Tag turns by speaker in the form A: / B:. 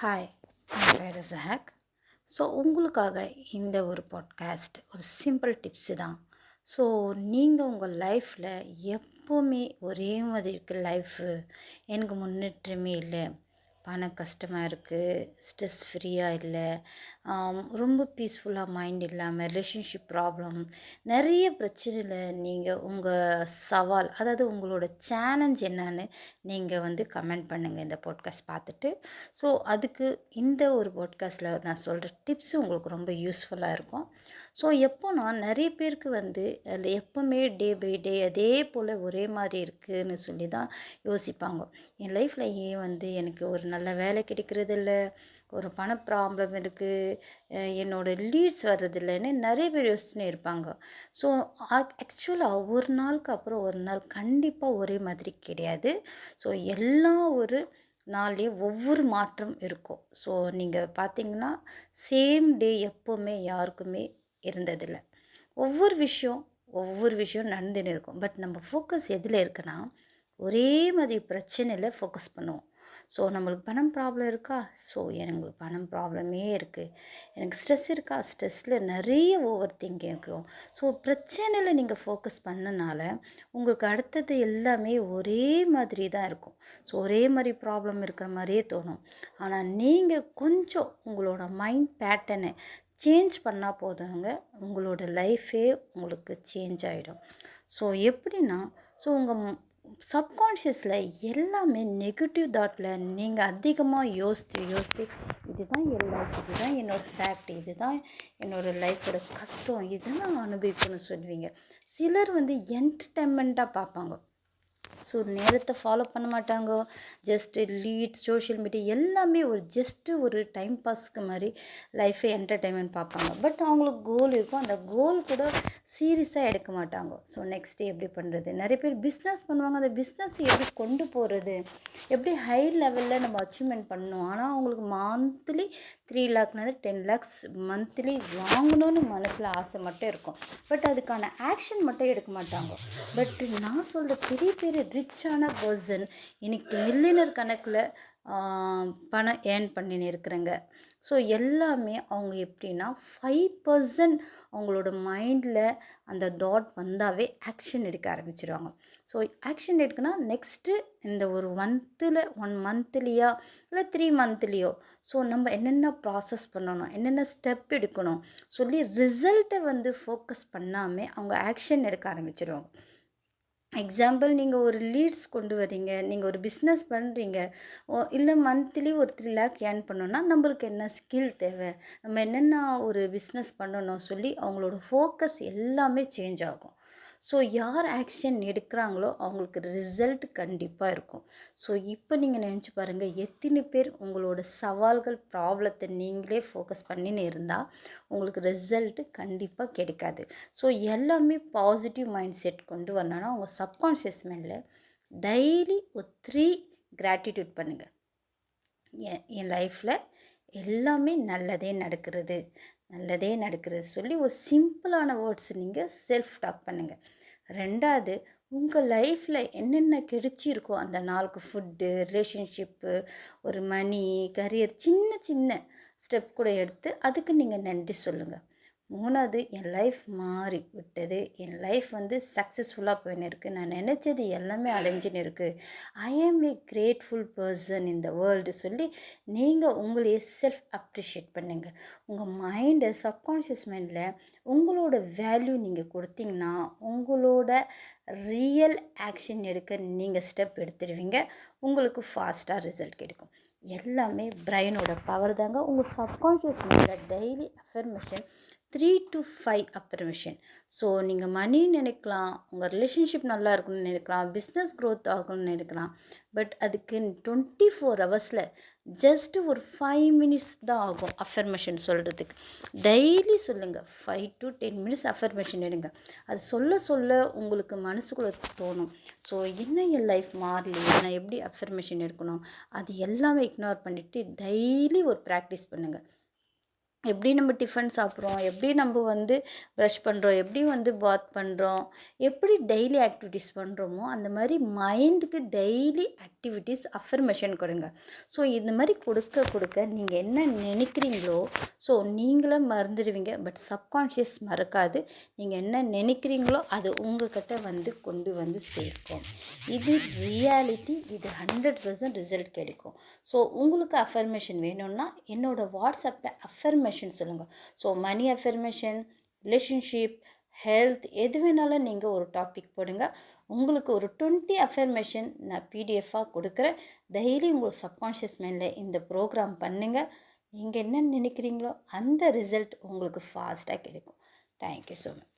A: Hi, என் பேர் ஜஹக். உங்களுக்காக இந்த ஒரு பாட்காஸ்ட் ஒரு சிம்பிள் டிப்ஸு தான். ஸோ நீங்கள் உங்கள் லைஃப்பில் எப்போவுமே ஒரே மாதிரி இருக்குது லைஃபு, எனக்கு முன்னேற்றமே இல்லை, பண கஷ்டமாக இருக்குது, ஸ்ட்ரெஸ் ஃப்ரீயாக இல்லை, ரொம்ப பீஸ்ஃபுல்லாக மைண்ட் இல்லாமல், ரிலேஷன்ஷிப் ப்ராப்ளம், நிறைய பிரச்சனையில் நீங்கள் உங்கள் சவால், அதாவது உங்களோட சேலஞ்ச் என்னன்னு நீங்கள் கமெண்ட் பண்ணுங்கள் இந்த பாட்காஸ்ட் பார்த்துட்டு. ஸோ அதுக்கு இந்த ஒரு பாட்காஸ்ட்டில் நான் சொல்கிற டிப்ஸு உங்களுக்கு ரொம்ப யூஸ்ஃபுல்லாக இருக்கும். ஸோ எப்போனா நிறைய பேருக்கு அதில் எப்போவுமே டே பை டே அதே போல் ஒரே மாதிரி இருக்குதுன்னு சொல்லி தான் யோசிப்பாங்க. என் லைஃப்பில் ஏன் எனக்கு ஒரு நல்ல வேலை கிடைக்கிறது இல்லை, ஒரு பண ப்ராப்ளம் இருக்குது, என்னோடய லீட்ஸ் வர்றதில்லைன்னு நிறைய பேர் யோசிச்சுன்னு இருப்பாங்க. ஸோ ஆக்சுவலாக ஒரு நாளுக்கு அப்புறம் ஒரு நாள் கண்டிப்பாக ஒரே மாதிரி கிடையாது. ஸோ எல்லாம் ஒரு நாள்லேயே ஒவ்வொரு மாற்றம் இருக்கும். ஸோ நீங்கள் பார்த்தீங்கன்னா சேம் டே எப்போவுமே யாருக்குமே இருந்ததில்லை. ஒவ்வொரு விஷயம் நடந்துன்னு இருக்கும். பட் நம்ம ஃபோக்கஸ் எதில் இருக்குன்னா, ஒரே மாதிரி பிரச்சனையில் ஃபோக்கஸ் பண்ணுவோம். ஸோ நம்மளுக்கு பணம் ப்ராப்ளம் இருக்கா, ஸோ எனக்கு பணம் ப்ராப்ளமே இருக்குது. எனக்கு ஸ்ட்ரெஸ் இருக்கா, ஸ்ட்ரெஸ்ஸில் நிறைய ஓவர் திங்கிங் இருக்கும். ஸோ பிரச்சனையில் நீங்கள் ஃபோக்கஸ் பண்ணனால உங்களுக்கு அடுத்தது எல்லாமே ஒரே மாதிரி தான் இருக்கும். ஸோ ஒரே மாதிரி ப்ராப்ளம் இருக்கிற மாதிரியே தோணும். ஆனால் நீங்கள் கொஞ்சம் உங்களோட மைண்ட் பேட்டர்னை சேஞ்ச் பண்ணால் போதுங்க, உங்களோட லைஃபே உங்களுக்கு சேஞ்ச் ஆகிடும். ஸோ எப்படின்னா, ஸோ உங்கள் சப்கான்ஷியஸில் எல்லாமே நெகட்டிவ் தாட்டில் நீங்கள் அதிகமாக யோசித்து இதுதான் என் லைஃப், இதுதான் என்னோடய ஃபேக்ட், இதுதான் என்னோடய லைஃபோட கஷ்டம், இதெல்லாம் அனுபவிக்கணும்னு சொல்லுவீங்க. சிலர் என்டர்டைன்மெண்ட்டாக பார்ப்பாங்க. ஸோ நேரத்தை ஃபாலோ பண்ண மாட்டாங்க. ஜஸ்ட்டு லீட்ஸ், சோஷியல் மீடியா எல்லாமே ஒரு டைம் பாஸ்க்கு மாதிரி லைஃபை என்டர்டைன்மெண்ட் பார்ப்பாங்க. பட் அவங்களுக்கு கோல் இருக்கும், அந்த கோல் கூட சீரியஸாக எடுக்க மாட்டாங்க. ஸோ நெக்ஸ்ட்டு எப்படி பண்ணுறது, நிறைய பேர் பிஸ்னஸ் பண்ணுவாங்க, அந்த பிஸ்னஸ் எப்படி கொண்டு போகிறது, எப்படி ஹை லெவலில் நம்ம அச்சீவ்மெண்ட் பண்ணணும். ஆனால் அவங்களுக்கு மந்த்லி 3 லேக்னாவது 10 லேக்ஸ் மந்த்லி வாங்கணும்னு மனசில் ஆசை மட்டும் இருக்கும். பட் அதுக்கான ஆக்ஷன் மட்டும் எடுக்க மாட்டாங்க. பட் நான் சொல்கிற பெரிய பெரிய ரிச்சான பர்சன் இன்னைக்கு மில்லியனர் கணக்கில் பணம் ஏர்ன் பண்ணின்னு இருக்கிறேங்க. ஸோ எல்லாமே அவங்க எப்படின்னா 5% அவங்களோட மைண்டில் அந்த தாட் வந்தாவே ஆக்ஷன் எடுக்க ஆரம்பிச்சிடுவாங்க. ஸோ ஆக்ஷன் எடுக்கனா நெக்ஸ்ட்டு இந்த ஒரு மந்த்தில் 1 மந்த்லியா இல்லை 3 மந்த்லியோ ஸோ நம்ம என்னென்ன ப்ராசஸ் பண்ணணும், என்னென்ன ஸ்டெப் எடுக்கணும் சொல்லி ரிசல்ட்டை ஃபோக்கஸ் பண்ணாமல் அவங்க ஆக்ஷன் எடுக்க ஆரம்பிச்சிடுவாங்க. எக்ஸாம்பிள், நீங்கள் ஒரு லீட்ஸ் கொண்டு வரீங்க, நீங்கள் ஒரு பிஸ்னஸ் பண்ணுறீங்க, இல்லை மந்த்லி ஒரு 3 லேக் ஏர்ன் பண்ணோன்னா நம்மளுக்கு என்ன ஸ்கில் தேவை, நம்ம என்னென்ன ஒரு பிஸ்னஸ் பண்ணணும் சொல்லி அவங்களோட ஃபோக்கஸ் எல்லாமே சேஞ்ச் ஆகும். ஸோ யார் ஆக்ஷன் எடுக்கிறாங்களோ அவங்களுக்கு ரிசல்ட் கண்டிப்பாக இருக்கும். ஸோ இப்போ நீங்கள் நினச்சி பாருங்கள், எத்தனை பேர் உங்களோட சவால்கள், ப்ராப்ளத்தை நீங்களே ஃபோக்கஸ் பண்ணின்னு இருந்தால் உங்களுக்கு ரிசல்ட்டு கண்டிப்பாக கிடைக்காது. ஸோ எல்லாமே பாசிட்டிவ் மைண்ட் செட் கொண்டு வரணும்னா உங்கள் சப்கான்ஷியஸ் மைண்டில் டெய்லி ஒரு 3 கிராட்டிடியூட் பண்ணுங்கள். என் லைஃப்பில் எல்லாமே நல்லதே நடக்கிறது சொல்லி ஒரு சிம்பிளான வேர்ட்ஸ் நீங்கள் செல்ஃப் டாக் பண்ணுங்கள். 2வது, உங்கள் லைஃப்பில் என்னென்ன கிடைச்சிருக்கோ அந்த நாளுக்கு ஃபுட்டு, ரிலேஷன்ஷிப்பு, ஒரு மணி, கரியர், சின்ன சின்ன ஸ்டெப் கூட எடுத்து அதுக்கு நீங்கள் நன்றி சொல்லுங்கள். 3வது, என் லைஃப் மாறி விட்டது, என் லைஃப் சக்ஸஸ்ஃபுல்லாக போயின்னு இருக்குது, நான் நினச்சது எல்லாமே அடைஞ்சின்னு இருக்குது, I am a grateful person in the world சொல்லி நீங்கள் உங்களையே செல்ஃப் அப்ரிஷியேட் பண்ணுங்கள். உங்கள் மைண்டை, சப்கான்ஷியஸ் மைண்டில் உங்களோட வேல்யூ நீங்கள் கொடுத்தீங்கன்னா உங்களோட ரியல் ஆக்ஷன் எடுக்க நீங்கள் ஸ்டெப் எடுத்துடுவீங்க. உங்களுக்கு ஃபாஸ்ட்டாக ரிசல்ட் கிடைக்கும். எல்லாமே பிரெயினோட பவர் தாங்க. உங்கள் சப்கான்ஷியஸ் மைண்டில் daily affirmation 3 to 5 affirmation. So நீங்கள் மணி நினைக்கலாம், உங்கள் ரிலேஷன்ஷிப் நல்லா இருக்கணும்னு நினைக்கலாம், பிஸ்னஸ் க்ரோத் ஆகணும்னு நினைக்கலாம். பட் அதுக்கு 24 ஹவர்ஸில் ஜஸ்ட்டு ஒரு 5 மினிட்ஸ் தான் ஆகும் அஃபர்மேஷன் சொல்கிறதுக்கு. டெய்லி சொல்லுங்கள், 5 to 10 மினிட்ஸ் அஃபர்மேஷன் எடுங்க. அது சொல்ல உங்களுக்கு மனசுக்குள்ளே தோணும், ஸோ என்ன என் லைஃப் மாறலையே, நான் எப்படி அஃபர்மேஷன் எடுக்கணும், அது எல்லாமே இக்னோர் பண்ணிவிட்டு டெய்லி ஒரு ப்ராக்டிஸ் பண்ணுங்கள். எப்படி நம்ம டிஃபன் சாப்பிட்றோம், எப்படி நம்ம வந்து ப்ரஷ் பண்ணுறோம், எப்படி வந்து பாத் பண்ணுறோம், எப்படி டெய்லி ஆக்டிவிட்டீஸ் பண்ணுறோமோ, அந்த மாதிரி மைண்டுக்கு டெய்லி ஆக்டிவிட்டீஸ் அஃபர்மேஷன் கொடுங்க. ஸோ இந்த மாதிரி கொடுக்க கொடுக்க நீங்கள் என்ன நினைக்கிறீங்களோ, ஸோ நீங்களே மறந்துடுவீங்க. பட் சப்கான்ஷியஸ் மறக்காது. நீங்கள் என்ன நினைக்கிறீங்களோ அது உங்ககிட்ட வந்து கொண்டு வந்து சேர்க்கும். இது ரியாலிட்டி. இது 100% ரிசல்ட் கிடைக்கும். ஸோ உங்களுக்கு அஃபர்மேஷன் வேணும்னா என்னோட வாட்ஸ்அப்பில் அஃபர்மேஷன் சொல்லுங்கள். ஸோ மணி அஃபர்மேஷன், ரிலேஷன்ஷிப், ஹெல்த், எது வேணாலும் நீங்கள் ஒரு டாபிக் போடுங்க. உங்களுக்கு ஒரு 20 அஃபர்மேஷன் நான் பிடிஎஃபாக கொடுக்குறேன். டெய்லி உங்கள் சப்கான்ஷியஸ் மைண்டில் இந்த ப்ரோக்ராம் பண்ணுங்கள். நீங்கள் என்ன நினைக்கிறீங்களோ அந்த ரிசல்ட் உங்களுக்கு ஃபாஸ்ட்டாக கிடைக்கும். Thank you so much.